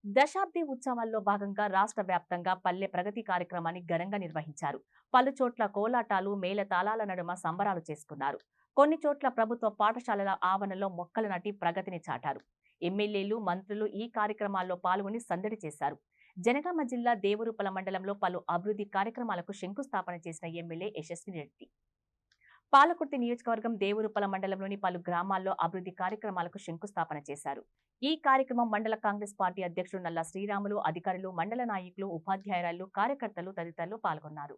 దశాబ్ది ఉత్సవాల్లో భాగంగా రాష్ట్ర వ్యాప్తంగా పల్లె ప్రగతి కార్యక్రమాన్ని ఘనంగా నిర్వహించారు. పలు చోట్ల కోలాటాలు, మేళతాళాల నడుమ సంబరాలు చేసుకున్నారు. కొన్ని చోట్ల ప్రభుత్వ పాఠశాలల ఆవరణలో మొక్కలు నాటి ప్రగతిని చాటారు. ఎమ్మెల్యేలు, మంత్రులు ఈ కార్యక్రమాల్లో పాల్గొని సందడి చేశారు. జనగామ జిల్లా దేవరూపల మండలంలో పలు అభివృద్ధి కార్యక్రమాలకు శంకుస్థాపన చేసిన ఎమ్మెల్యే యశస్వి రెడ్డి. పాలకుర్తి నియోజకవర్గం దేవరూపల మండలంలోని పలు గ్రామాల్లో అభివృద్ధి కార్యక్రమాలకు శంకుస్థాపన చేశారు. ఈ కార్యక్రమం మండల కాంగ్రెస్ పార్టీ అధ్యక్షుడు నల్ల శ్రీరాములు, అధికారులు, మండల నాయకులు, ఉపాధ్యాయురాలు, కార్యకర్తలు తదితరులు పాల్గొన్నారు.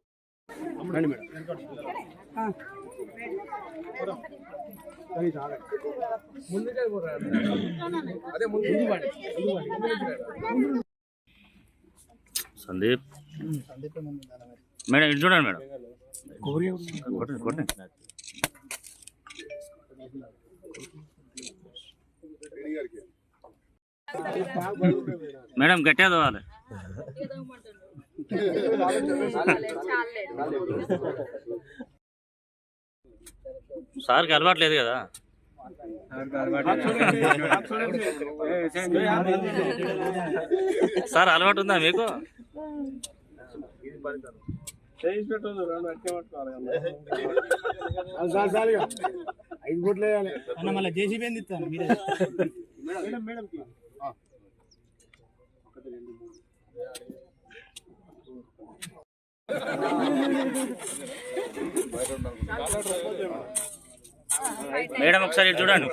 సందీప్ మేడం ఇది చూడండి మేడం. మేడం గట్టిగా చదవాలి. సార్కి అలవాటు లేదు కదా. సార్ అలవాటు ఉందా మీకు? మళ్ళీ జేసీబీ ఇస్తాను మీరే. మేడం ఒకసారి చూడండి.